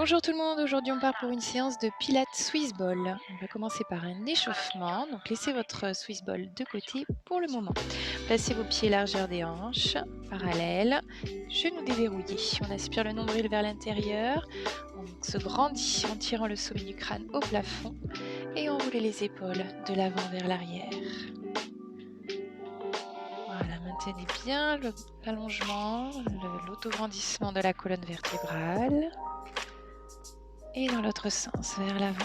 Bonjour tout le monde, aujourd'hui on part pour une séance de Pilates Swiss Ball. On va commencer par un échauffement, donc laissez votre Swiss Ball de côté pour le moment. Placez vos pieds largeur des hanches, parallèles, genoux déverrouillés. On aspire le nombril vers l'intérieur, on se grandit en tirant le sommet du crâne au plafond et enroulez les épaules de l'avant vers l'arrière. Voilà, maintenez bien l'allongement, l'autograndissement de la colonne vertébrale. Et dans l'autre sens, vers l'avant.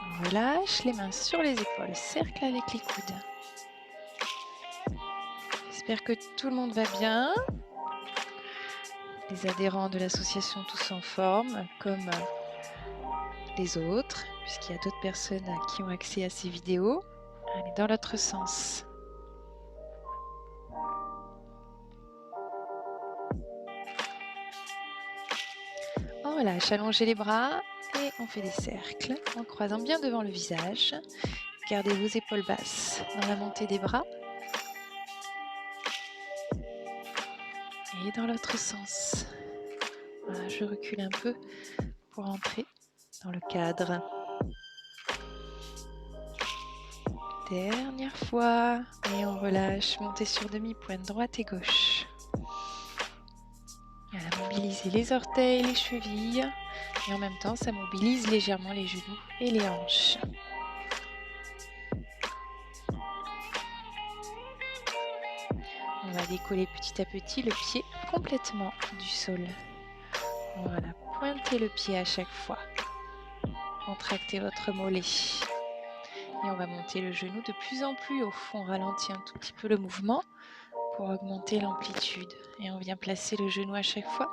On relâche les mains sur les épaules, cercle avec les coudes. J'espère que tout le monde va bien. Les adhérents de l'association Tous en Forme, comme les autres, puisqu'il y a d'autres personnes qui ont accès à ces vidéos. Allez, dans l'autre sens. On relâche, allongez les bras et on fait des cercles en croisant bien devant le visage. Gardez vos épaules basses dans la montée des bras. Et dans l'autre sens. Voilà, je recule un peu pour entrer dans le cadre. Dernière fois. Et on relâche, montez sur demi-pointe droite et gauche. Voilà, mobilisez les orteils, les chevilles. Et en même temps, ça mobilise légèrement les genoux et les hanches. On va décoller petit à petit le pied complètement du sol. Voilà, pointez le pied à chaque fois. Contractez votre mollet. Et on va monter le genou de plus en plus haut. On ralentit un tout petit peu le mouvement pour augmenter l'amplitude. Et on vient placer le genou à chaque fois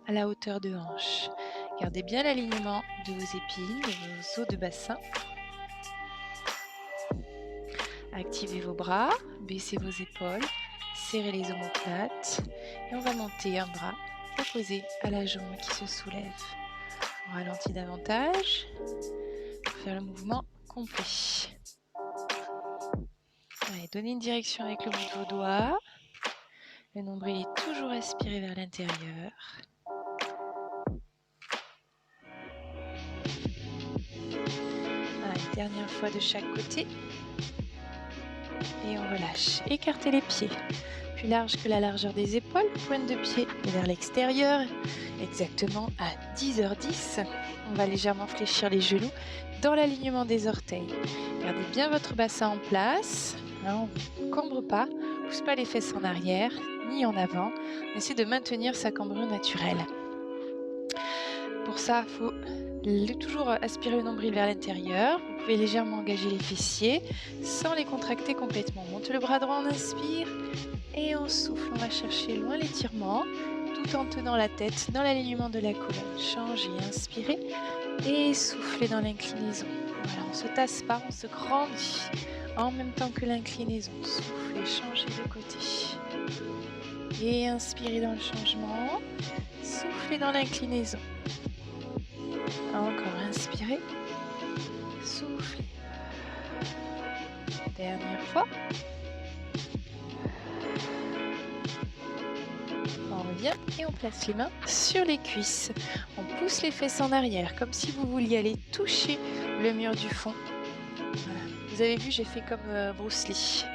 à la hauteur de hanche. Gardez bien l'alignement de vos épines, de vos os de bassin. Activez vos bras, baissez vos épaules, serrez les omoplates. Et on va monter un bras opposé à la jambe qui se soulève. On ralentit davantage pour faire le mouvement complet. Allez, donnez une direction avec le bout de vos doigts. Le nombril est toujours aspiré vers l'intérieur. Allez, dernière fois de chaque côté. Et on relâche. Écartez les pieds. Plus large que la largeur des épaules. Pointe de pied vers l'extérieur. Exactement à 10h10. On va légèrement fléchir les genoux dans l'alignement des orteils. Gardez bien votre bassin en place. On ne cambre pas. On ne pousse pas les fesses en arrière ni en avant. On essaie de maintenir sa cambrure naturelle. Pour ça, il faut toujours aspirer le nombril vers l'intérieur. Vous pouvez légèrement engager les fessiers sans les contracter complètement. On monte le bras droit, on inspire et on souffle. On va chercher loin l'étirement tout en tenant la tête dans l'alignement de la colonne. Changez, inspirez et soufflez dans l'inclinaison. Voilà, on ne se tasse pas, on se grandit en même temps que l'inclinaison. Soufflez, changez de côté. Et inspirez dans le changement. Soufflez dans l'inclinaison. Encore inspirez. Soufflez. Dernière fois. On revient et on place les mains sur les cuisses. On pousse les fesses en arrière comme si vous vouliez aller toucher le mur du fond. Voilà. Vous avez vu, j'ai fait comme Bruce Lee.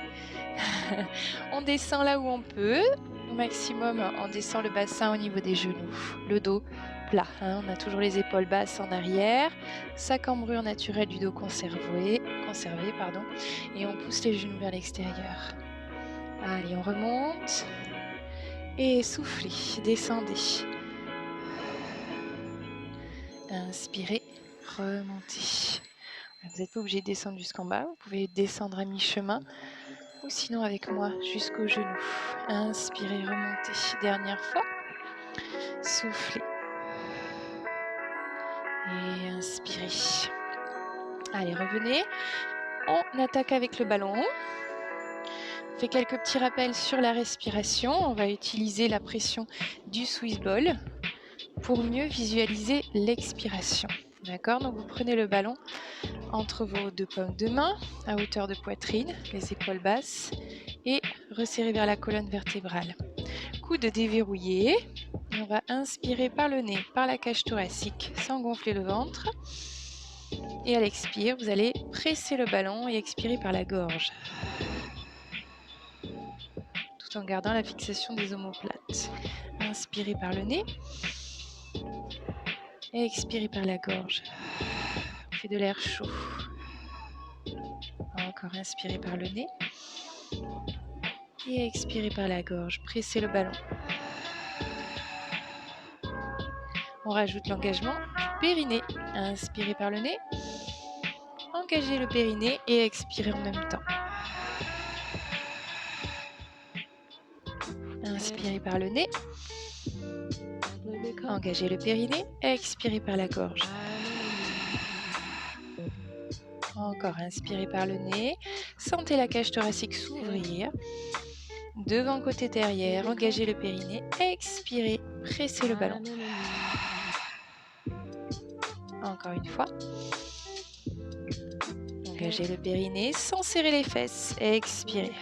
On descend là où on peut. Au maximum, on descend le bassin au niveau des genoux. Le dos plat. On a toujours les épaules basses en arrière. Sa cambrure naturelle du dos conservée. Et on pousse les genoux vers l'extérieur. Allez, on remonte. Et soufflez, descendez. Inspirez, remontez. Vous n'êtes pas obligé de descendre jusqu'en bas. Vous pouvez descendre à mi-chemin. Ou sinon avec moi jusqu'aux genoux. Inspirez, remontez. Dernière fois. Soufflez. Et inspirez. Allez, revenez. On attaque avec le ballon. On fait quelques petits rappels sur la respiration. On va utiliser la pression du Swiss Ball pour mieux visualiser l'expiration. D'accord? Donc vous prenez le ballon entre vos deux paumes de main, à hauteur de poitrine, les épaules basses, et resserrez vers la colonne vertébrale. Coude déverrouillé. On va inspirer par le nez, par la cage thoracique, sans gonfler le ventre. Et à l'expire, vous allez presser le ballon et expirer par la gorge, tout en gardant la fixation des omoplates. Inspirez par le nez et expirez par la gorge. On fait de l'air chaud. Encore inspirez par le nez et expirez par la gorge. Pressez le ballon. On rajoute l'engagement du périnée. Inspirez par le nez, engagez le périnée et expirez en même temps. Inspirez par le nez, engagez le périnée, expirez par la gorge. Encore, inspirez par le nez, sentez la cage thoracique s'ouvrir. Devant côté derrière, engagez le périnée, expirez, pressez le ballon. Encore une fois. Engagez le périnée sans serrer les fesses, expirez.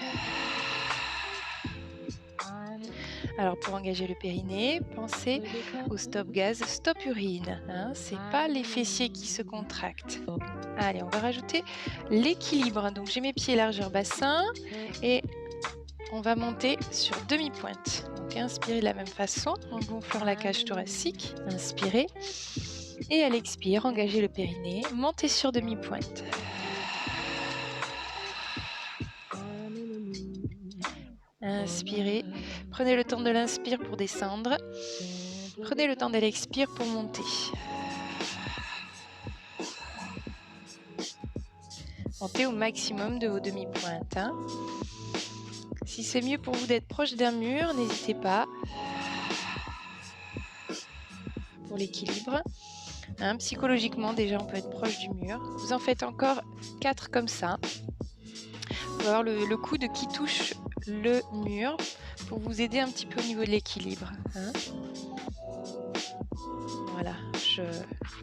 Alors pour engager le périnée, pensez au stop gaz, stop urine. C'est pas les fessiers qui se contractent. Allez, on va rajouter l'équilibre. Donc j'ai mes pieds largeur bassin et on va monter sur demi-pointe. Donc inspirez de la même façon en gonflant la cage thoracique. Inspirez. Et à l'expire, engagez le périnée, montez sur demi-pointe. Inspirez, prenez le temps de l'inspire pour descendre, prenez le temps de l'expire pour monter. Montez au maximum de vos demi-pointes. Si c'est mieux pour vous d'être proche d'un mur, n'hésitez pas. Pour l'équilibre. Psychologiquement, déjà, on peut être proche du mur. Vous en faites encore 4 comme ça. Vous allez avoir le coude qui touche le mur pour vous aider un petit peu au niveau de l'équilibre. Voilà,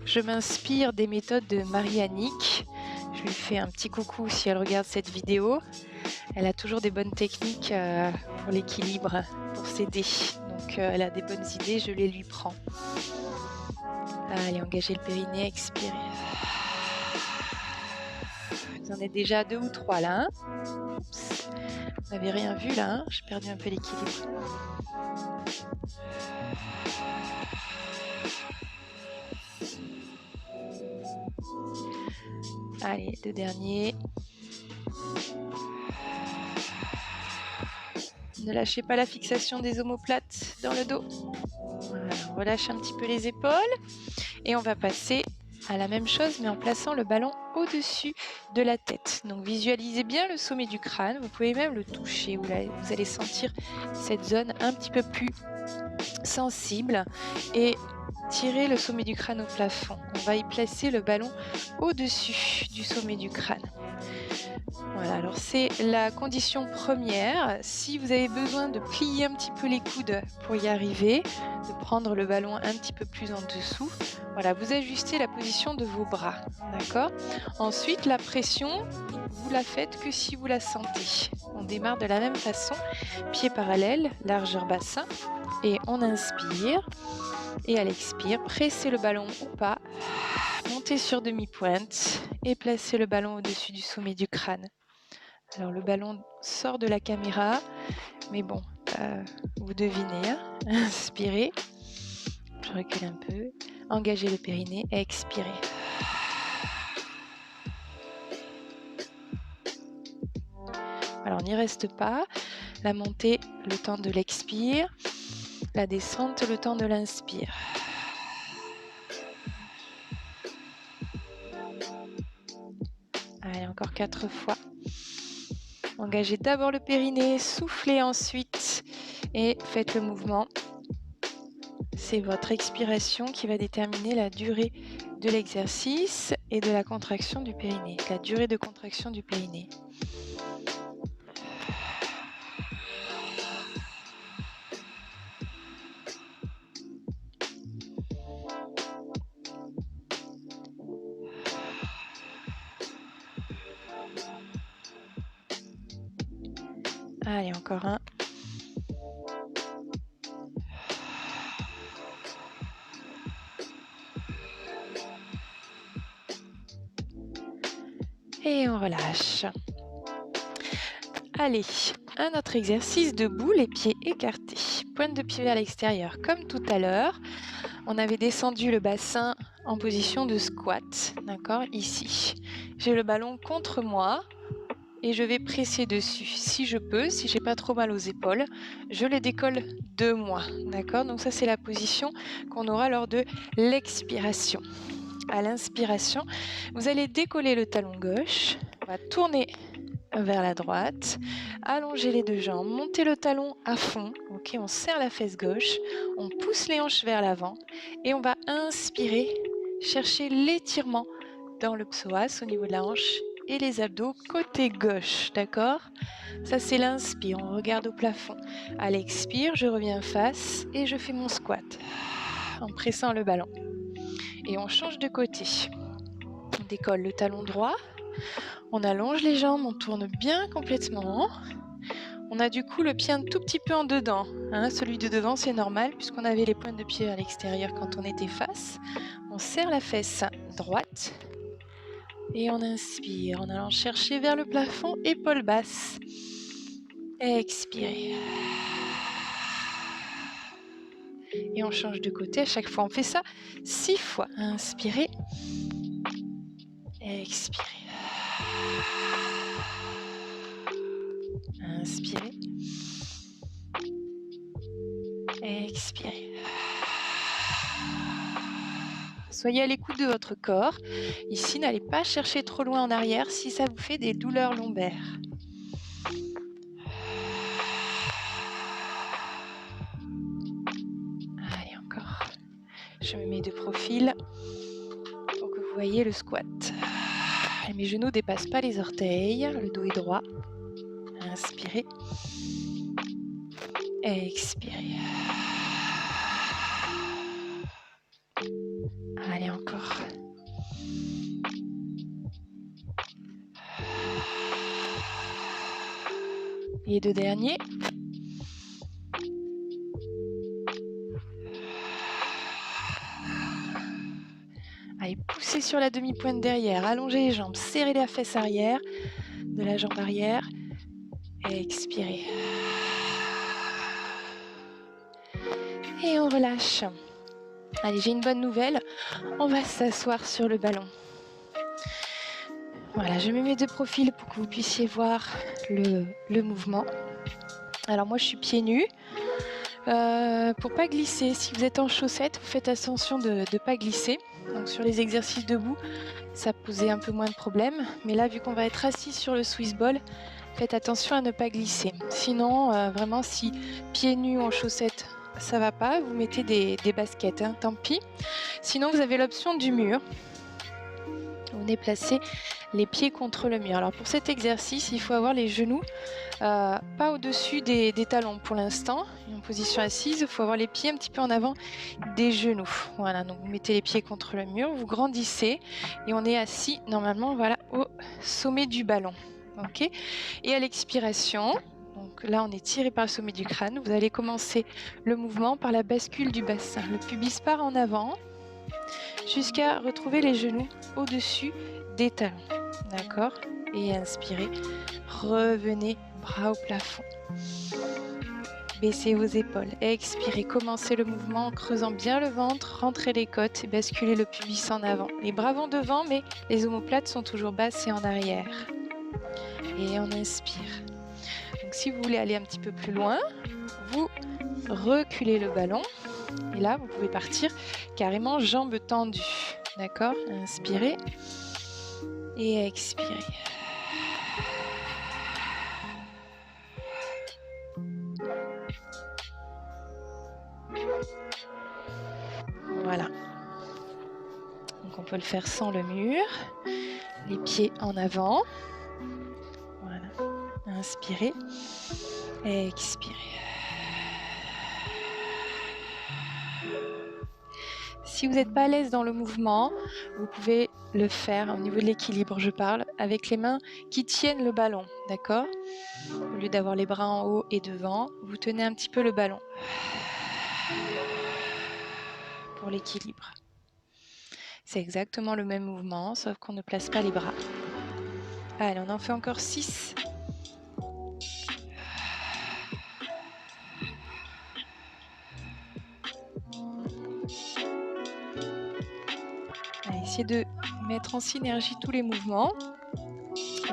je m'inspire des méthodes de Marie-Annick. Je lui fais un petit coucou si elle regarde cette vidéo. Elle a toujours des bonnes techniques pour l'équilibre, pour s'aider. Donc elle a des bonnes idées, je les lui prends. Allez, engagez le périnée, expirez. Vous en êtes déjà à 2 ou 3 là. Oups. Vous n'avez rien vu là, j'ai perdu un peu l'équilibre. Allez, 2 derniers. Ne lâchez pas la fixation des omoplates dans le dos. Voilà, on relâche un petit peu les épaules. Et on va passer à la même chose, mais en plaçant le ballon au-dessus de la tête. Donc visualisez bien le sommet du crâne. Vous pouvez même le toucher. Vous allez sentir cette zone un petit peu plus sensible. Et tirez le sommet du crâne au plafond. On va y placer le ballon au-dessus du sommet du crâne. Voilà, alors c'est la condition première. Si vous avez besoin de plier un petit peu les coudes pour y arriver, de prendre le ballon un petit peu plus en dessous, voilà, vous ajustez la position de vos bras, d'accord? Ensuite, la pression, vous la faites que si vous la sentez. On démarre de la même façon, pieds parallèles, largeur bassin, et on inspire. Et à l'expire, pressez le ballon ou pas, montez sur demi-pointe et placez le ballon au-dessus du sommet du crâne. Alors le ballon sort de la caméra, mais bon, vous devinez, inspirez, je recule un peu, engagez le périnée et expirez. Alors n'y reste pas, la montée, le temps de l'expire, la descente, le temps de l'inspire. Allez, encore 4 fois. Engagez d'abord le périnée, soufflez ensuite et faites le mouvement. C'est votre expiration qui va déterminer la durée de l'exercice et de la contraction du périnée. La durée de contraction du périnée. Allez, encore un. Et on relâche. Allez, un autre exercice debout, les pieds écartés. Pointe de pied vers l'extérieur comme tout à l'heure. On avait descendu le bassin en position de squat, d'accord, ici. J'ai le ballon contre moi et je vais presser dessus. Si je peux, si j'ai pas trop mal aux épaules, je le décolle de moi, d'accord. Donc ça, c'est la position qu'on aura lors de l'expiration. À l'inspiration, vous allez décoller le talon gauche, on va tourner vers la droite, allonger les deux jambes, monter le talon à fond, ok, on serre la fesse gauche, on pousse les hanches vers l'avant et on va inspirer, chercher l'étirement dans le psoas au niveau de la hanche et les abdos côté gauche, d'accord? Ça c'est l'inspire, on regarde au plafond. À l'expire, je reviens face et je fais mon squat en pressant le ballon. Et on change de côté. On décolle le talon droit. On allonge les jambes, on tourne bien complètement. On a du coup le pied un tout petit peu en dedans. Hein, celui de devant, c'est normal puisqu'on avait les pointes de pied à l'extérieur quand on était face. On serre la fesse droite et on inspire en allant chercher vers le plafond, épaule basse. Expirez. Et on change de côté. À chaque fois, on fait ça 6 fois. Inspirez. Expirez. Inspirez. Expirez. Soyez à l'écoute de votre corps. Ici, n'allez pas chercher trop loin en arrière si ça vous fait des douleurs lombaires. Allez, encore. Je me mets de profil pour que vous voyez le squat. Et mes genoux ne dépassent pas les orteils. Le dos est droit. Inspirez. Expirez. Allez, encore. Les deux derniers. Allez, poussez sur la demi-pointe derrière. Allongez les jambes. Serrez la fesse arrière de la jambe arrière. Expirez. Et on relâche. Allez, j'ai une bonne nouvelle. On va s'asseoir sur le ballon. Voilà, je me mets de profil pour que vous puissiez voir le mouvement. Alors moi, je suis pieds nus. Pour pas glisser, si vous êtes en chaussettes, vous faites attention de ne pas glisser. Donc sur les exercices debout, ça posait un peu moins de problèmes. Mais là, vu qu'on va être assis sur le Swiss ball, faites attention à ne pas glisser. Sinon, vraiment, si pieds nus en chaussettes, ça va pas, vous mettez des baskets, hein, tant pis. Sinon, vous avez l'option du mur. Vous venez placer les pieds contre le mur. Alors pour cet exercice, il faut avoir les genoux pas au-dessus des talons pour l'instant. En position assise, il faut avoir les pieds un petit peu en avant des genoux. Voilà, donc vous mettez les pieds contre le mur, vous grandissez et on est assis normalement, voilà, au sommet du ballon. Ok. Et à l'expiration, donc là on est tiré par le sommet du crâne. Vous allez commencer le mouvement par la bascule du bassin. Le pubis part en avant jusqu'à retrouver les genoux au-dessus des talons. D'accord? Et inspirez. Revenez, bras au plafond. Baissez vos épaules. Expirez. Commencez le mouvement en creusant bien le ventre. Rentrez les côtes et basculez le pubis en avant. Les bras vont devant, mais les omoplates sont toujours basses et en arrière. Et on inspire. Donc si vous voulez aller un petit peu plus loin, vous reculez le ballon. Et là, vous pouvez partir carrément jambes tendues. D'accord? Inspirez et expirez. Voilà. Donc on peut le faire sans le mur. Les pieds en avant. Voilà. Inspirez et expirez. Si vous n'êtes pas à l'aise dans le mouvement, vous pouvez le faire au niveau de l'équilibre, je parle, avec les mains qui tiennent le ballon, d'accord? Au lieu d'avoir les bras en haut et devant, vous tenez un petit peu le ballon pour l'équilibre. C'est exactement le même mouvement, sauf qu'on ne place pas les bras. Allez, on en fait encore 6. Allez, essayez de mettre en synergie tous les mouvements.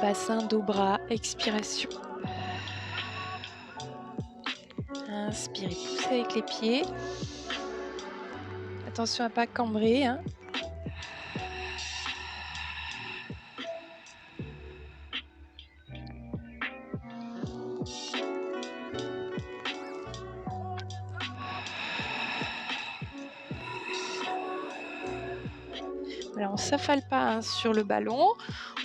Bassin, dos, bras, expiration. Inspirez, poussez avec les pieds. Attention à ne pas cambrer, hein. Alors, on ne s'affale pas sur le ballon.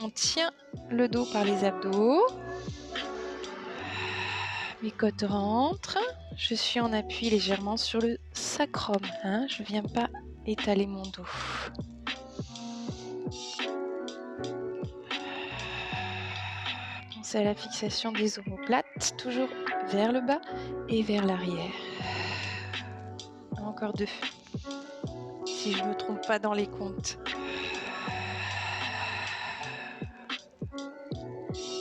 On tient le dos par les abdos. Mes côtes rentrent. Je suis en appui légèrement sur le sacrum. Hein. Je ne viens pas étaler mon dos. Pensez à la fixation des omoplates, toujours vers le bas et vers l'arrière. Encore 2. Si je ne me trompe pas dans les comptes.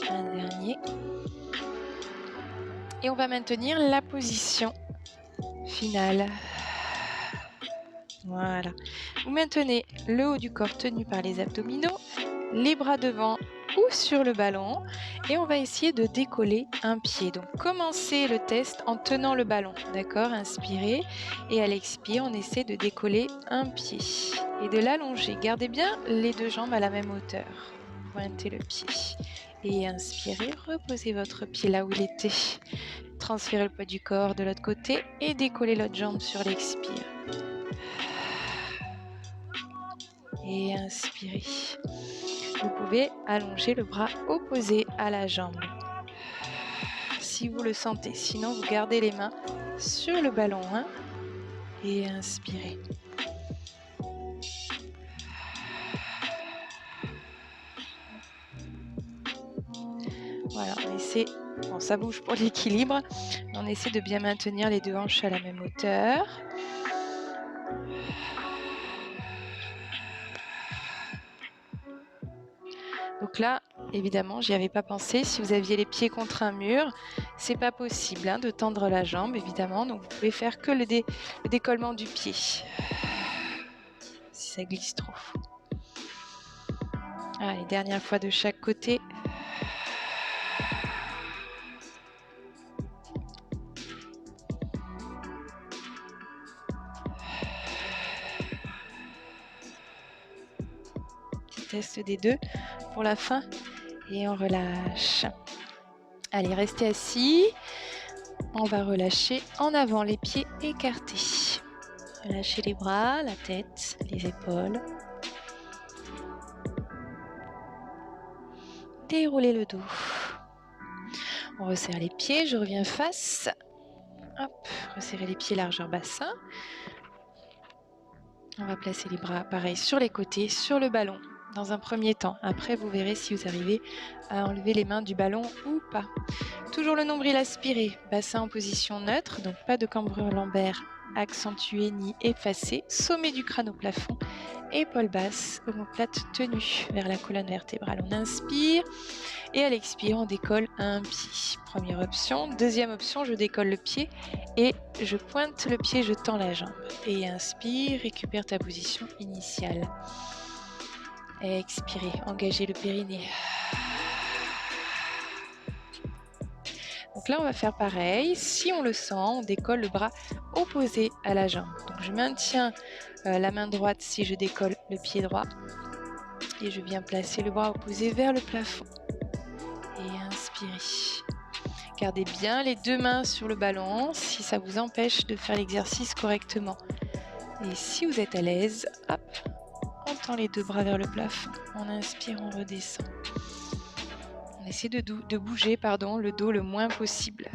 Un dernier. Et on va maintenir la position finale. Voilà. Vous maintenez le haut du corps tenu par les abdominaux, les bras devant ou sur le ballon. Et on va essayer de décoller un pied. Donc commencez le test en tenant le ballon. D'accord? Inspirez. Et à l'expire, on essaie de décoller un pied. Et de l'allonger. Gardez bien les 2 jambes à la même hauteur. Pointez le pied. Et inspirez, reposez votre pied là où il était. Transférez le poids du corps de l'autre côté et décollez l'autre jambe sur l'expire. Et inspirez. Vous pouvez allonger le bras opposé à la jambe. Si vous le sentez, sinon vous gardez les mains sur le ballon. Hein, et inspirez. Voilà, on essaie, bon ça bouge pour l'équilibre, on essaie de bien maintenir les 2 hanches à la même hauteur. Donc là, évidemment, j'y avais pas pensé. Si vous aviez les pieds contre un mur, c'est pas possible hein, de tendre la jambe, évidemment. Donc vous pouvez faire que le décollement du pied. Si ça glisse trop. Allez, dernière fois de chaque côté. Petit test des 2 pour la fin. Et on relâche. Allez, restez assis. On va relâcher en avant, les pieds écartés. Relâchez les bras, la tête, les épaules. Déroulez le dos. On resserre les pieds, je reviens face. Hop, resserrez les pieds largeur bassin. On va placer les bras pareil sur les côtés, sur le ballon dans un premier temps. Après, vous verrez si vous arrivez à enlever les mains du ballon ou pas. Toujours le nombril aspiré, bassin en position neutre, donc pas de cambrure lombaire accentuée ni effacée. Sommet du crâne au plafond, épaules basses, omoplate tenue vers la colonne vertébrale. On inspire et à l'expire, on décolle un pied. Première option. Deuxième option, je décolle le pied et je pointe le pied, je tends la jambe. Et inspire, récupère ta position initiale. Expirez, engagez le périnée. Donc là, on va faire pareil. Si on le sent, on décolle le bras opposé à la jambe. Donc je maintiens la main droite si je décolle le pied droit. Et je viens placer le bras opposé vers le plafond. Et inspirez. Gardez bien les 2 mains sur le ballon si ça vous empêche de faire l'exercice correctement. Et si vous êtes à l'aise, hop, on tend les 2 bras vers le plafond. On inspire, on redescend. On essaie de bouger le dos le moins possible.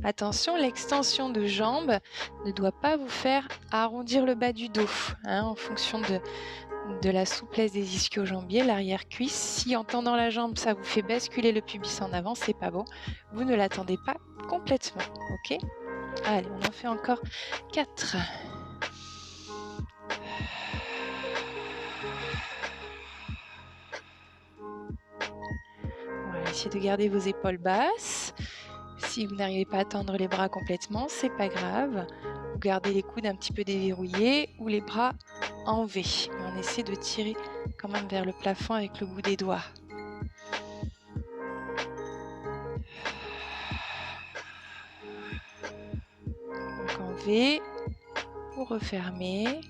Attention, l'extension de jambes ne doit pas vous faire arrondir le bas du dos, hein, en fonction de la souplesse des ischio-jambiers, l'arrière-cuisse. Si en tendant la jambe, ça vous fait basculer le pubis en avant, c'est pas bon. Vous ne l'attendez pas complètement, ok? Allez, on en fait encore 4. On va essayer de garder vos épaules basses. Si vous n'arrivez pas à tendre les bras complètement, c'est pas grave. Vous gardez les coudes un petit peu déverrouillés ou les bras en V. Mais on essaie de tirer quand même vers le plafond avec le bout des doigts. Donc en V, vous refermez,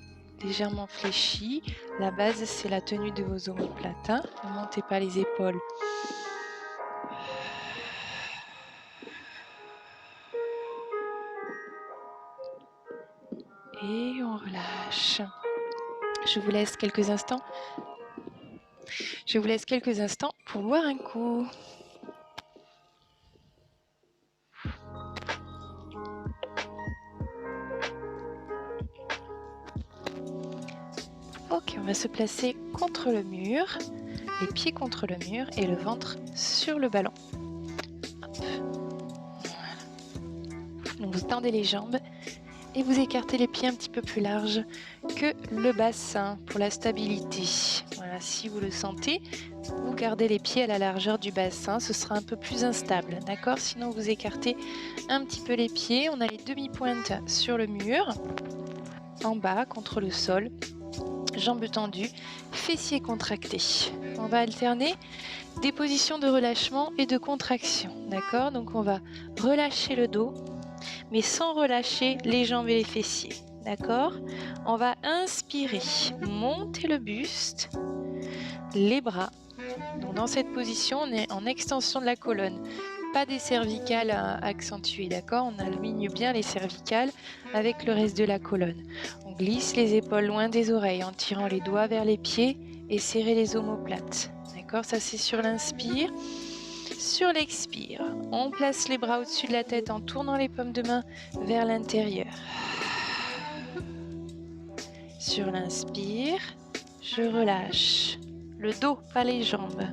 légèrement fléchi. La base, c'est la tenue de vos omoplates. Hein. Ne montez pas les épaules. Et on relâche. Je vous laisse quelques instants. Pour boire un coup. Ok, on va se placer contre le mur, les pieds contre le mur et le ventre sur le ballon. Hop. Voilà. Donc vous tendez les jambes et vous écartez les pieds un petit peu plus larges que le bassin pour la stabilité. Voilà, si vous le sentez, vous gardez les pieds à la largeur du bassin, ce sera un peu plus instable, d'accord? Sinon vous écartez un petit peu les pieds, on a les demi-pointes sur le mur, en bas contre le sol. Jambes tendues, fessiers contractés. On va alterner des positions de relâchement et de contraction. D'accord? Donc on va relâcher le dos, mais sans relâcher les jambes et les fessiers. D'accord? On va inspirer, monter le buste, les bras. Donc dans cette position, on est en extension de la colonne. Pas des cervicales accentuées, d'accord? On aligne bien les cervicales avec le reste de la colonne. On glisse les épaules loin des oreilles en tirant les doigts vers les pieds et serrer les omoplates. D'accord? Ça c'est sur l'inspire. Sur l'expire, on place les bras au-dessus de la tête en tournant les paumes de main vers l'intérieur. Sur l'inspire, je relâche le dos, pas les jambes.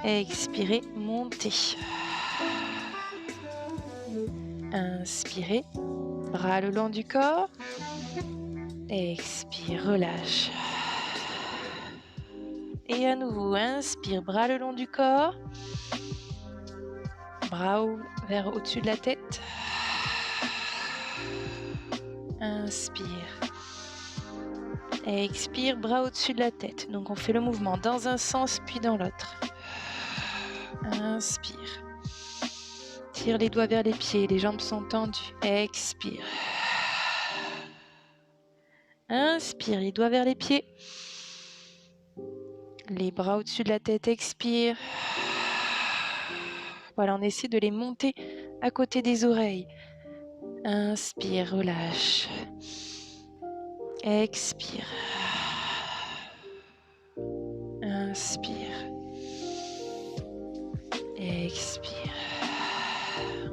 Expirez, montez. Inspirez, bras le long du corps. Expire, relâche. Et à nouveau, inspire, bras le long du corps. Bras vers au-dessus de la tête. Inspire. Expire, bras au-dessus de la tête. Donc on fait le mouvement dans un sens puis dans l'autre. Inspire. Tire les doigts vers les pieds, les jambes sont tendues. Expire. Inspire, les doigts vers les pieds. Les bras au-dessus de la tête, expire. Voilà, on essaie de les monter à côté des oreilles. Inspire, relâche. Expire. Inspire. Expire.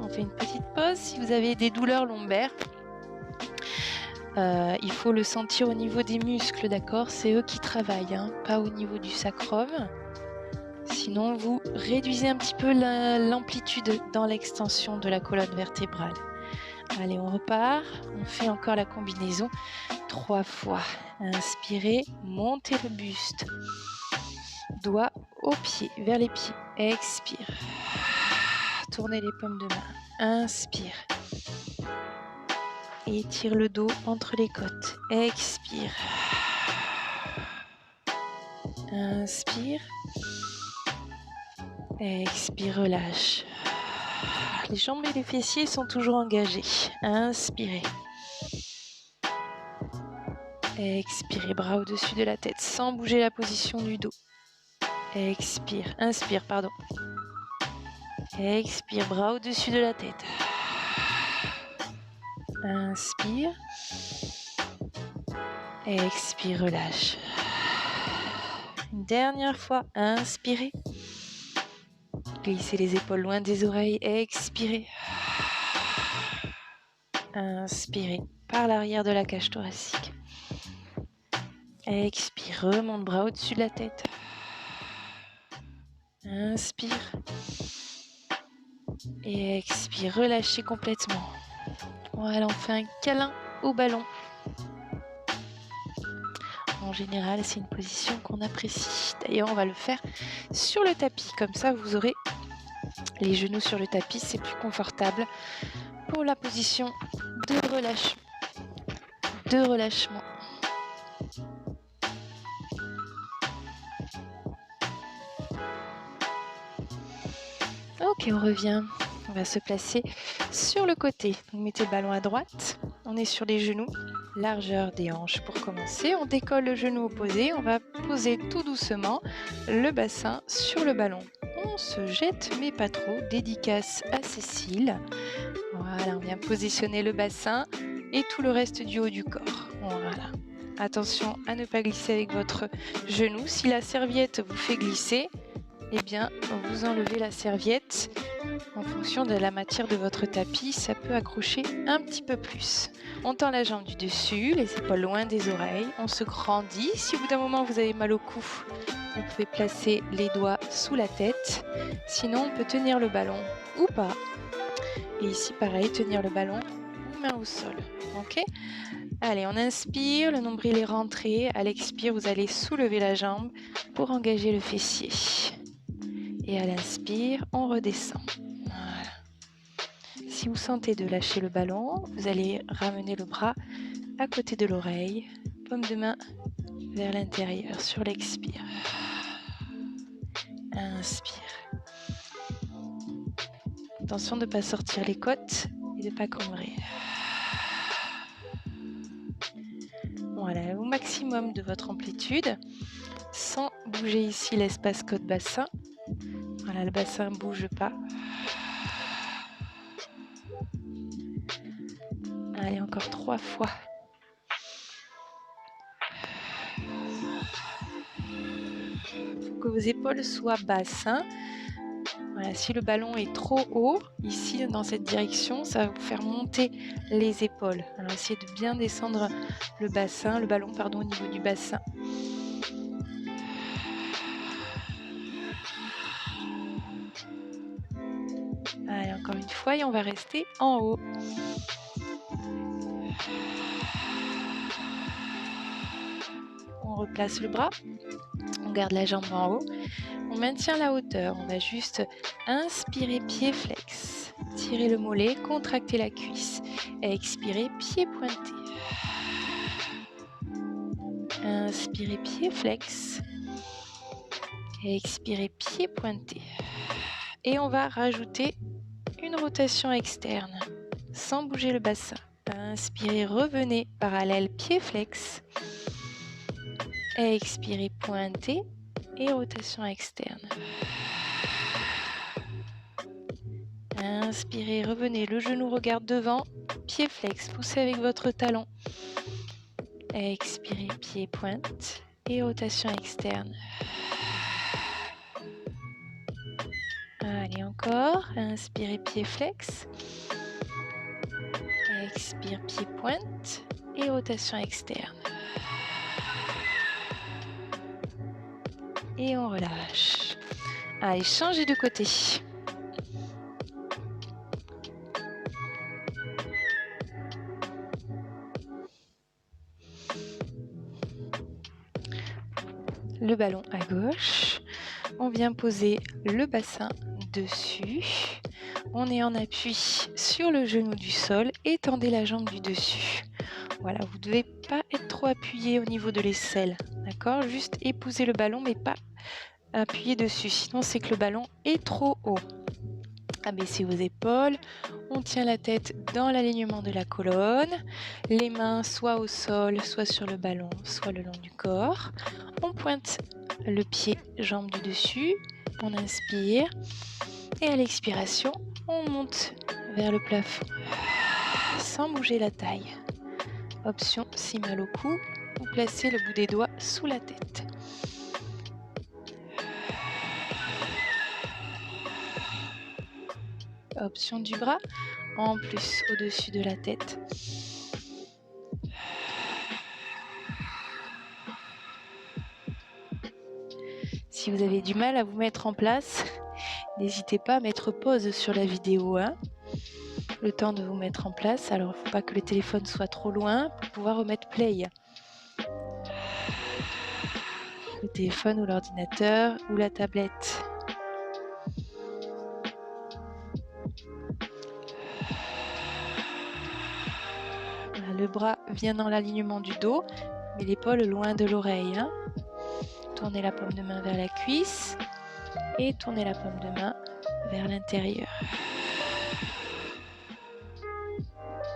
On fait une petite pause. Si vous avez des douleurs lombaires, il faut le sentir au niveau des muscles, d'accord? C'est eux qui travaillent, hein, pas au niveau du sacrum. Sinon, vous réduisez un petit peu l'amplitude dans l'extension de la colonne vertébrale. Allez, on repart. On fait encore la combinaison 3 fois. Inspirez, montez le buste. Doigts aux pieds, vers les pieds. Expire. Tournez les paumes de main. Inspire. Étire le dos entre les côtes. Expire. Inspire. Expire, relâche. Les jambes et les fessiers sont toujours engagés. Inspirez. Expirez, bras au-dessus de la tête sans bouger la position du dos. Expire, inspire, pardon. Expire, bras au-dessus de la tête. Inspire. Expire, relâche. Une dernière fois, inspirez. Glissez les épaules loin des oreilles, expirez. Inspirez par l'arrière de la cage thoracique. Expire, remonte bras au-dessus de la tête. Inspire. Et expire, relâchez complètement. Voilà, on fait un câlin au ballon. En général, c'est une position qu'on apprécie. D'ailleurs, on va le faire sur le tapis. Comme ça, vous aurez les genoux sur le tapis. C'est plus confortable pour la position de relâchement. Ok, on revient. On va se placer sur le côté. Vous mettez le ballon à droite. On est sur les genoux. Largeur des hanches pour commencer. On décolle le genou opposé. On va poser tout doucement le bassin sur le ballon. On se jette, mais pas trop. Dédicace à Cécile. Voilà, on vient positionner le bassin et tout le reste du haut du corps. Voilà. Attention à ne pas glisser avec votre genou. Si la serviette vous fait glisser, eh bien, vous enlevez la serviette. En fonction de la matière de votre tapis, ça peut accrocher un petit peu plus. On tend la jambe du dessus, les épaules loin des oreilles. On se grandit. Si au bout d'un moment vous avez mal au cou, vous pouvez placer les doigts sous la tête. Sinon, on peut tenir le ballon ou pas. Et ici, pareil, tenir le ballon ou main au sol. Ok ? Allez, on inspire, le nombril est rentré. À l'expire, vous allez soulever la jambe pour engager le fessier. Et à l'inspire, on redescend. Voilà. Si vous sentez de lâcher le ballon, vous allez ramener le bras à côté de l'oreille, paume de main vers l'intérieur sur l'expire. Inspire. Attention de ne pas sortir les côtes et de ne pas cambrer. Voilà, au maximum de votre amplitude, sans bouger ici l'espace côte-bassin. Voilà, le bassin ne bouge pas. Allez, encore 3 fois. Il faut que vos épaules soient basses. Voilà, si le ballon est trop haut, ici dans cette direction, ça va vous faire monter les épaules. Alors essayez de bien descendre le ballon au niveau du bassin. Allez, encore une fois et on va rester en haut. On replace le bras, on garde la jambe en haut, on maintient la hauteur, on va juste inspirer pied flex, tirer le mollet, contracter la cuisse, expirer pied pointé. Inspirez pied flex, expirez pied pointé. Et on va rajouter une rotation externe sans bouger le bassin. Inspirez, revenez parallèle pied flex. Expirez, pointé et rotation externe. Inspirez, revenez, le genou regarde devant, pied flex, poussez avec votre talon. Expirez, pied pointe et rotation externe. Allez, encore. Inspirez, pied flex. Expire, pied pointe et rotation externe. Et on relâche. Allez, changez de côté. Le ballon à gauche. On vient poser le bassin dessus. On est en appui sur le genou du sol et tendez la jambe du dessus. Voilà, vous ne devez pas être trop appuyé au niveau de l'aisselle, d'accord ? Juste épouser le ballon, mais pas appuyer dessus, sinon c'est que le ballon est trop haut. Abaissez vos épaules, on tient la tête dans l'alignement de la colonne, les mains soit au sol, soit sur le ballon, soit le long du corps. On pointe le pied, jambe du dessus, on inspire et à l'expiration, on monte vers le plafond sans bouger la taille. Option, si mal au cou, vous placez le bout des doigts sous la tête. Option du bras, en plus au-dessus de la tête. Si vous avez du mal à vous mettre en place, n'hésitez pas à mettre pause sur la vidéo, hein, le temps de vous mettre en place. Alors, il ne faut pas que le téléphone soit trop loin pour pouvoir remettre play. Le téléphone ou l'ordinateur ou la tablette. Voilà, le bras vient dans l'alignement du dos, mais l'épaule loin de l'oreille, hein. Tournez la paume de main vers la cuisse et tournez la paume de main vers l'intérieur.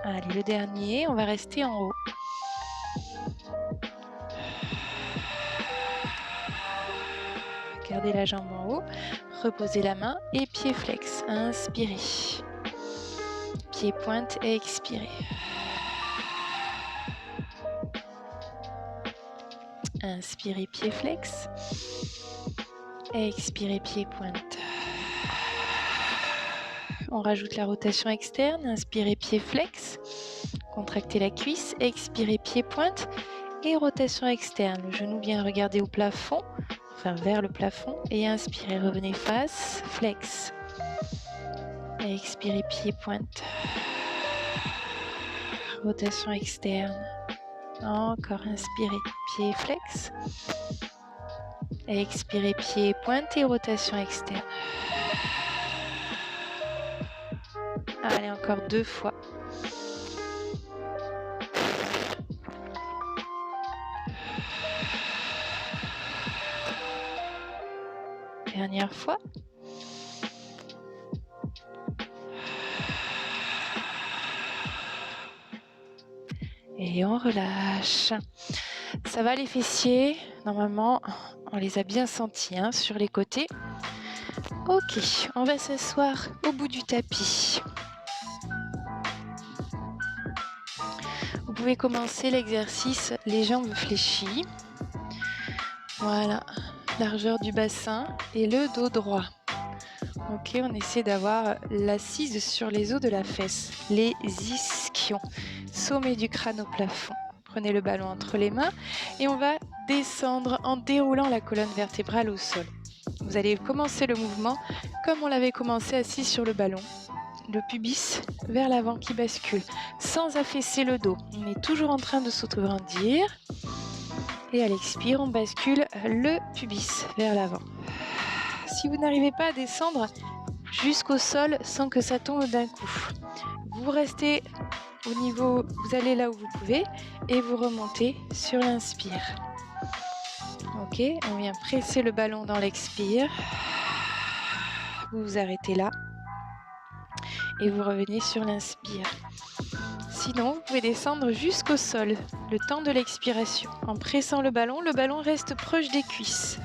Allez, le dernier, on va rester en haut. Gardez la jambe en haut, reposez la main et pied flex. Inspirez. Pied pointe et expirez. Inspirez, pied flex. Expirez, pied pointe. On rajoute la rotation externe. Inspirez, pied flex. Contractez la cuisse. Expirez, pied pointe. Et rotation externe. Le genou vient regarder au plafond, enfin vers le plafond. Et inspirez, revenez face, flex. Expirez, pied pointe. Rotation externe. Encore, inspirez, pied flex. Expirez, pied pointe et rotation externe. Allez, encore 2 fois. Dernière fois. Et on relâche. Ça va les fessiers? Normalement, on les a bien sentis, hein, sur les côtés. Ok, on va s'asseoir au bout du tapis. Vous pouvez commencer l'exercice les jambes fléchies. Voilà, largeur du bassin et le dos droit. Ok, on essaie d'avoir l'assise sur les os de la fesse, les ischions, sommet du crâne au plafond. Prenez le ballon entre les mains et on va descendre en déroulant la colonne vertébrale au sol. Vous allez commencer le mouvement comme on l'avait commencé assis sur le ballon. Le pubis vers l'avant qui bascule, sans affaisser le dos. On est toujours en train de s'autograndir. Et à l'expire, on bascule le pubis vers l'avant. Si vous n'arrivez pas à descendre jusqu'au sol sans que ça tombe d'un coup, vous restez au niveau, vous allez là où vous pouvez et vous remontez sur l'inspire. Ok, on vient presser le ballon dans l'expire. Vous vous arrêtez là et vous revenez sur l'inspire. Sinon, vous pouvez descendre jusqu'au sol, le temps de l'expiration. En pressant le ballon reste proche des cuisses.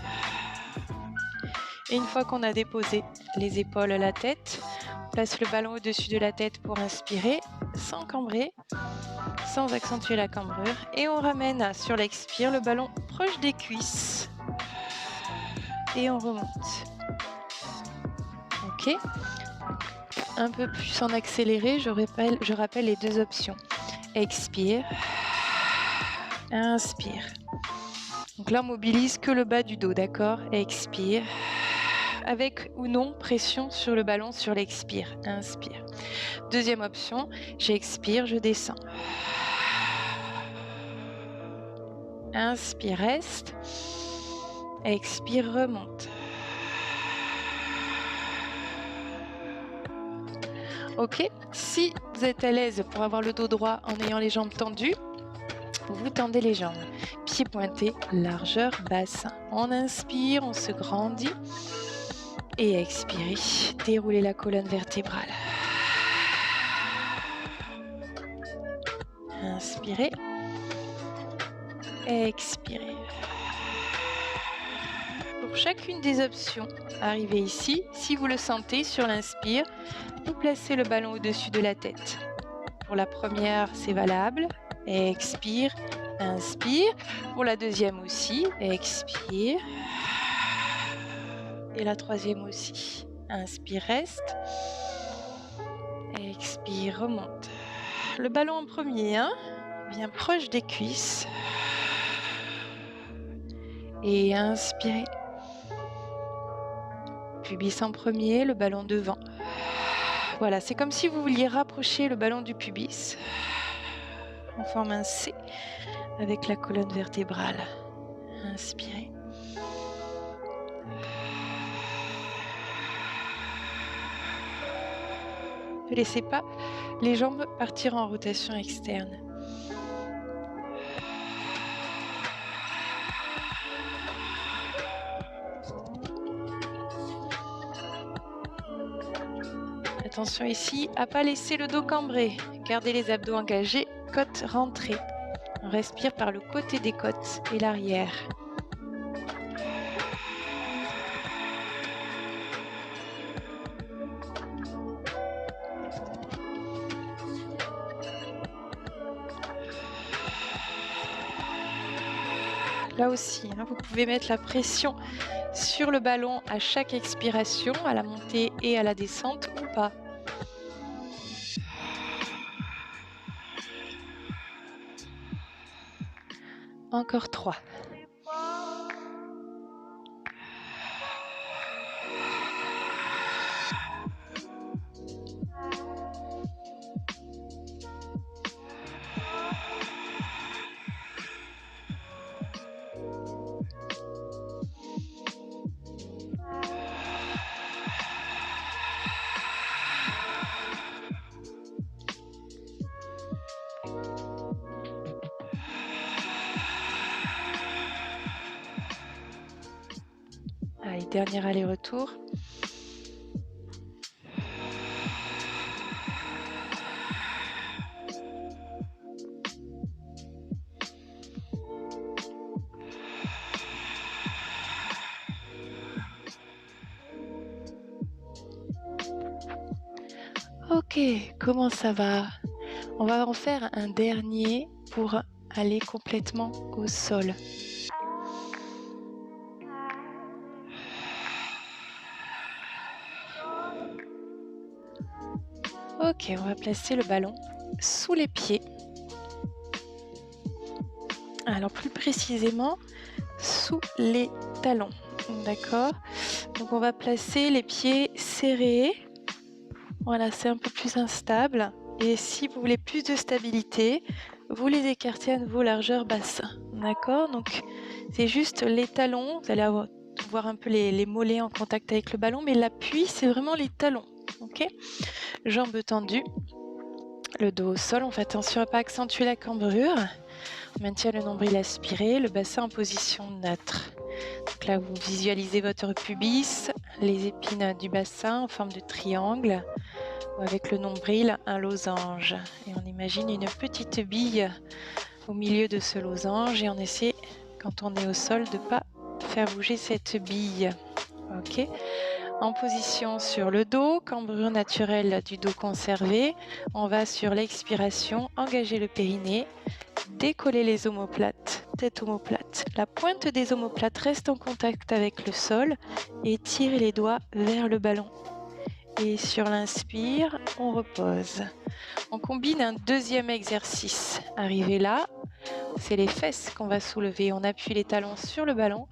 Et une fois qu'on a déposé les épaules, la tête, on place le ballon au-dessus de la tête pour inspirer, sans cambrer, sans accentuer la cambrure. Et on ramène sur l'expire le ballon proche des cuisses. Et on remonte. Ok. Un peu plus en accéléré, je rappelle les 2 options. Expire, inspire. Donc là, on mobilise que le bas du dos, d'accord? Expire. Avec ou non pression sur le ballon sur l'expire. Inspire. Deuxième option, j'expire, je descends. Inspire, reste. Expire, remonte. Ok, si vous êtes à l'aise pour avoir le dos droit en ayant les jambes tendues, vous tendez les jambes. Pieds pointés, largeur bassin. On inspire, on se grandit. Et expirez, déroulez la colonne vertébrale. Inspirez. Expirez. Pour chacune des options, arrivez ici. Si vous le sentez, sur l'inspire, vous placez le ballon au-dessus de la tête. Pour la première, c'est valable. Expire, inspire. Pour la deuxième aussi, expire. Et la troisième aussi. Inspire, reste. Expire, remonte. Le ballon en premier, hein, bien proche des cuisses. Et inspirez. Pubis en premier, le ballon devant. Voilà, c'est comme si vous vouliez rapprocher le ballon du pubis. On forme un C avec la colonne vertébrale. Inspirez. Ne laissez pas les jambes partir en rotation externe. Attention ici à ne pas laisser le dos cambré. Gardez les abdos engagés, côtes rentrées. On respire par le côté des côtes et l'arrière. Là aussi, hein, vous pouvez mettre la pression sur le ballon à chaque expiration, à la montée et à la descente ou pas. Encore 3. Allez, dernier aller-retour. Ok, comment ça va? On va en faire un dernier pour aller complètement au sol. Ok, on va placer le ballon sous les pieds. Alors plus précisément, sous les talons. D'accord? Donc on va placer les pieds serrés. Voilà, c'est un peu plus instable. Et si vous voulez plus de stabilité, vous les écartez à nouveau largeur bassin. D'accord? Donc c'est juste les talons. Vous allez voir un peu les mollets en contact avec le ballon, mais l'appui, c'est vraiment les talons. Ok? Jambes tendues. Le dos au sol. On fait attention à ne pas accentuer la cambrure. On maintient le nombril aspiré, le bassin en position neutre. Donc là, vous visualisez votre pubis, les épines du bassin en forme de triangle, ou avec le nombril, un losange. Et on imagine une petite bille au milieu de ce losange et on essaie, quand on est au sol, de ne pas faire bouger cette bille. Ok. En position sur le dos, cambrure naturelle du dos conservé. On va sur l'expiration, engager le périnée, décoller les omoplates, tête omoplate. La pointe des omoplates reste en contact avec le sol et tirez les doigts vers le ballon. Et sur l'inspire, on repose. On combine un deuxième exercice. Arrivé là, c'est les fesses qu'on va soulever. On appuie les talons sur le ballon,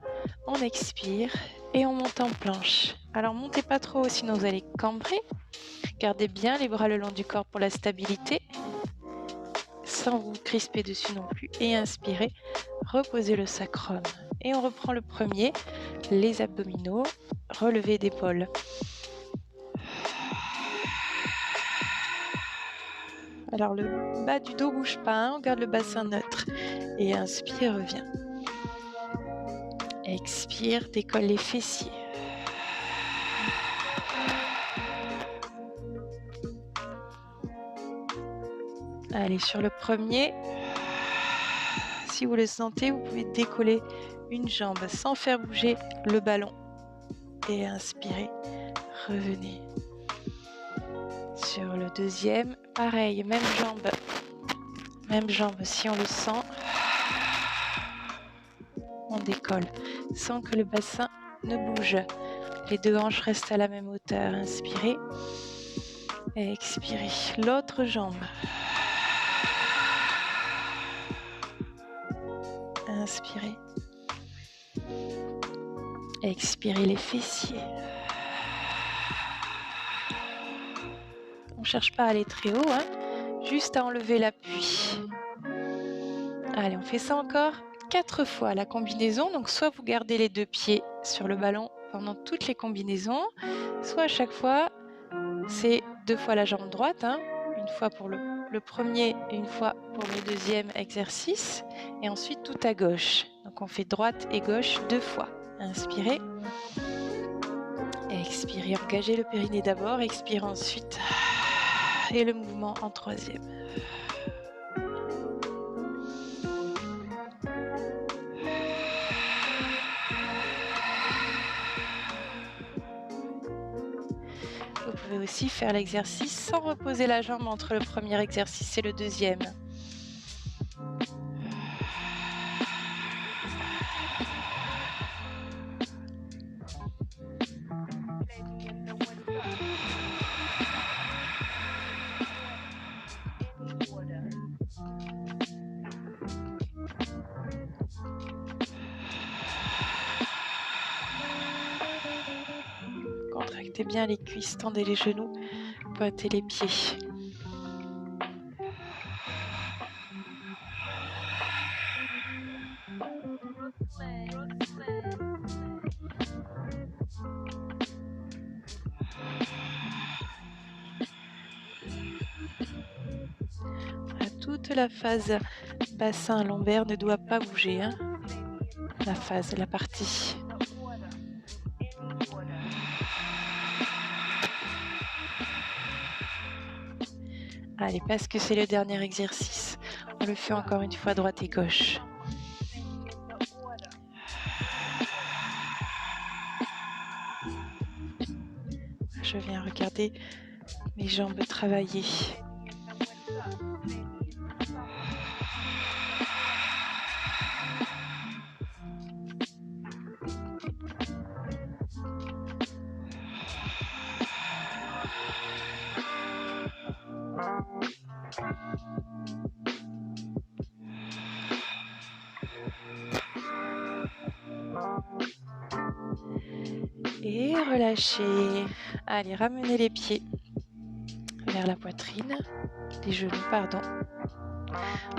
on expire et on monte en planche. Alors montez pas trop haut sinon vous allez cambrer. Gardez bien les bras le long du corps pour la stabilité, sans vous crisper dessus non plus. Et inspirez, reposez le sacrum. Et on reprend le premier, les abdominaux, relevé d'épaule. Alors le bas du dos bouge pas, hein, on garde le bassin neutre. Et inspire, reviens. Expire, décolle les fessiers. Allez, sur le premier, si vous le sentez, vous pouvez décoller une jambe sans faire bouger le ballon. Et inspirez, revenez. Sur le deuxième, pareil, même jambe si on le sent. On décolle sans que le bassin ne bouge. Les deux hanches restent à la même hauteur. Inspirez. Expirez. L'autre jambe. Inspirez. Expirez les fessiers. On ne cherche pas à aller très haut, hein, juste à enlever l'appui. Allez, on fait ça encore 4 fois la combinaison. Donc soit vous gardez les 2 pieds sur le ballon pendant toutes les combinaisons, soit à chaque fois, c'est 2 fois la jambe droite, hein, une fois pour le premier et une fois pour le deuxième exercice, et ensuite tout à gauche. Donc on fait droite et gauche 2 fois. Inspirez. Expirez, engagez le périnée d'abord, expirez ensuite. Et le mouvement en troisième. Vous pouvez aussi faire l'exercice sans reposer la jambe entre le premier exercice et le deuxième. Contractez bien les cuisses, tendez les genoux, pointez les pieds. Toute la phase bassin lombaire ne doit pas bouger, hein. La partie. Allez, parce que c'est le dernier exercice, on le fait encore une fois droite et gauche. Je viens regarder mes jambes travailler. Et relâchez. Allez, ramenez les pieds vers la poitrine, les genoux, pardon.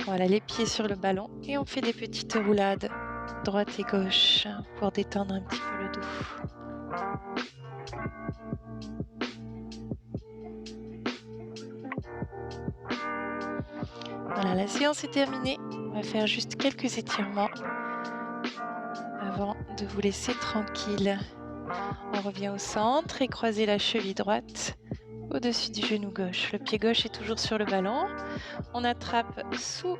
Voilà, les pieds sur le ballon et on fait des petites roulades droite et gauche pour détendre un petit peu le dos. Voilà, la séance est terminée. On va faire juste quelques étirements avant de vous laisser tranquille. On revient au centre et croisez la cheville droite au-dessus du genou gauche. Le pied gauche est toujours sur le ballon. On attrape sous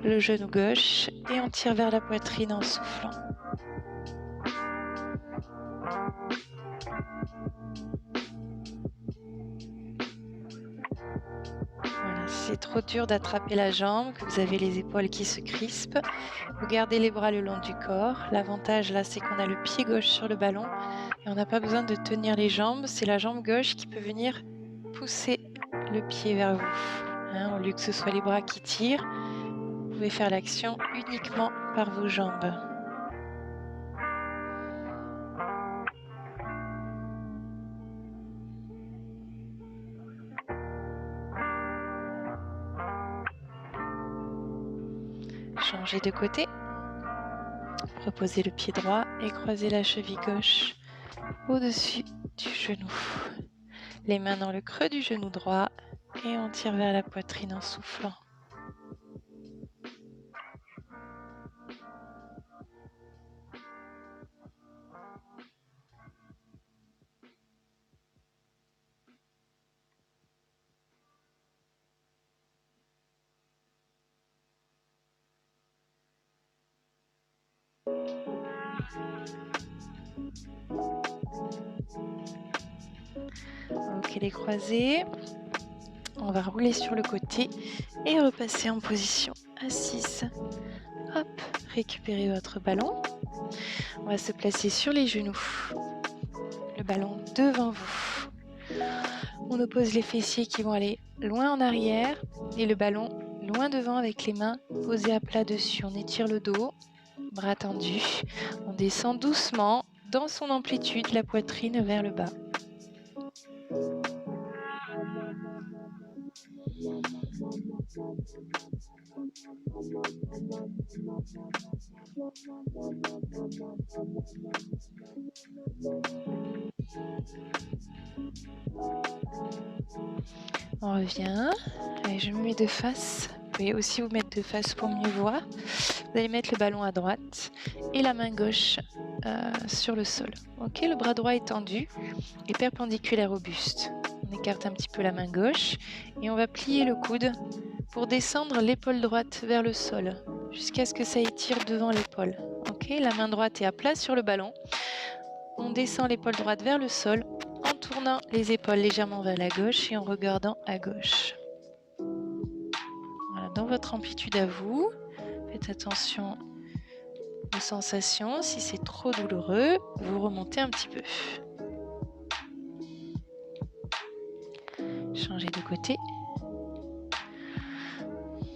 le genou gauche et on tire vers la poitrine en soufflant. Voilà, si c'est trop dur d'attraper la jambe, que vous avez les épaules qui se crispent, vous gardez les bras le long du corps. L'avantage là, c'est qu'on a le pied gauche sur le ballon et on n'a pas besoin de tenir les jambes. C'est la jambe gauche qui peut venir pousser le pied vers vous. Hein, au lieu que ce soit les bras qui tirent, vous pouvez faire l'action uniquement par vos jambes. Changez de côté. Reposez le pied droit et croisez la cheville gauche au-dessus du genou. Les mains dans le creux du genou droit et on tire vers la poitrine en soufflant. Ok, les croisés. On va rouler sur le côté et repasser en position assise. Hop, récupérez votre ballon. On va se placer sur les genoux. Le ballon devant vous. On oppose les fessiers qui vont aller loin en arrière et le ballon loin devant avec les mains posées à plat dessus. On étire le dos, bras tendus. On descend doucement dans son amplitude, la poitrine vers le bas. On revient. Allez, je me mets de face. Vous pouvez aussi vous mettre de face pour mieux voir. Vous allez mettre le ballon à droite et la main gauche sur le sol. Ok, le bras droit est tendu et perpendiculaire au buste. On écarte un petit peu la main gauche et on va plier le coude pour descendre l'épaule droite vers le sol jusqu'à ce que ça étire devant l'épaule. Ok, la main droite est à plat sur le ballon. On descend l'épaule droite vers le sol en tournant les épaules légèrement vers la gauche et en regardant à gauche. Voilà, dans votre amplitude à vous, faites attention aux sensations. Si c'est trop douloureux, vous remontez un petit peu. Changez de côté.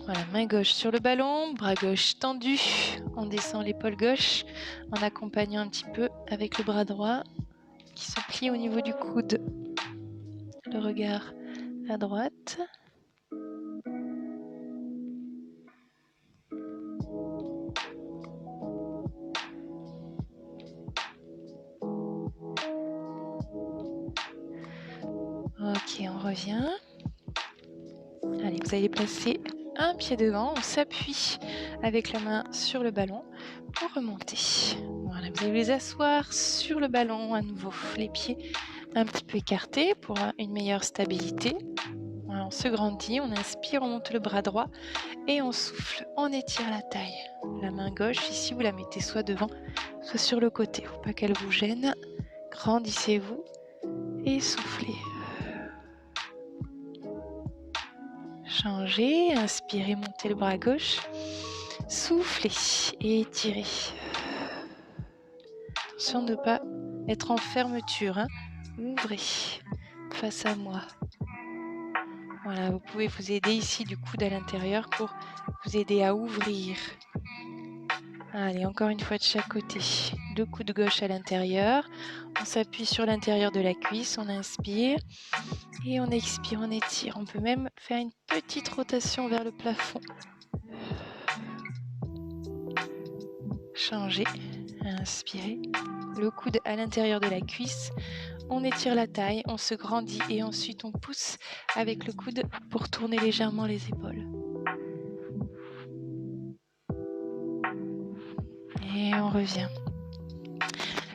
Voilà, main gauche sur le ballon, bras gauche tendu. On descend l'épaule gauche en accompagnant un petit peu avec le bras droit qui se plie au niveau du coude. Le regard à droite. Ok, on revient. Allez, vous allez placer un pied devant, on s'appuie avec la main sur le ballon pour remonter. Voilà, vous allez vous asseoir sur le ballon à nouveau, les pieds un petit peu écartés pour une meilleure stabilité. Voilà, on se grandit, on inspire, on monte le bras droit et on souffle, on étire la taille. La main gauche, ici, vous la mettez soit devant, soit sur le côté. Faut pas qu'elle vous gêne. Grandissez-vous et soufflez. Changez, inspirez, montez le bras gauche, soufflez et étirez. Attention de ne pas être en fermeture, hein. Ouvrez face à moi. Voilà, vous pouvez vous aider ici du coude à l'intérieur pour vous aider à ouvrir. Allez, encore une fois de chaque côté. Le coude gauche à l'intérieur. On s'appuie sur l'intérieur de la cuisse, on inspire. Et on expire, on étire. On peut même faire une petite rotation vers le plafond. Changez, inspirez. Le coude à l'intérieur de la cuisse. On étire la taille, on se grandit et ensuite on pousse avec le coude pour tourner légèrement les épaules. Et on revient.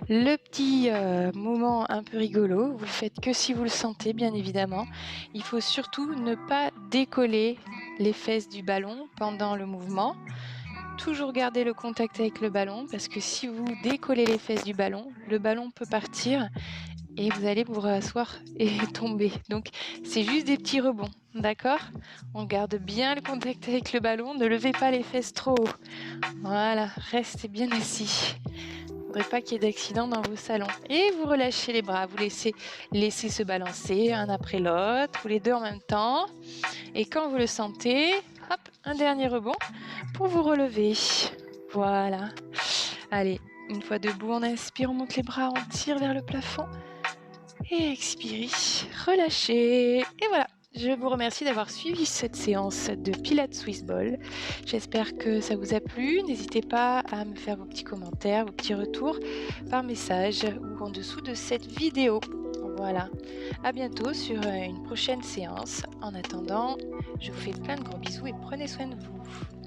Le petit moment un peu rigolo, vous le faites que si vous le sentez, bien évidemment. Il faut surtout ne pas décoller les fesses du ballon pendant le mouvement. Toujours garder le contact avec le ballon parce que si vous décollez les fesses du ballon, le ballon peut partir et vous allez vous rasseoir et tomber. Donc c'est juste des petits rebonds, d'accord? On garde bien le contact avec le ballon, ne levez pas les fesses trop haut. Voilà, restez bien assis. Il ne faudrait pas qu'il y ait d'accident dans vos salons. Et vous relâchez les bras, vous laissez se balancer un après l'autre, ou les deux en même temps. Et quand vous le sentez, hop, un dernier rebond pour vous relever. Voilà. Allez, une fois debout, on inspire, on monte les bras, on tire vers le plafond. Et expirez, relâchez. Et voilà. Je vous remercie d'avoir suivi cette séance de Pilates Swiss Ball. J'espère que ça vous a plu. N'hésitez pas à me faire vos petits commentaires, vos petits retours par message ou en dessous de cette vidéo. Voilà. À bientôt sur une prochaine séance. En attendant, je vous fais plein de gros bisous et prenez soin de vous.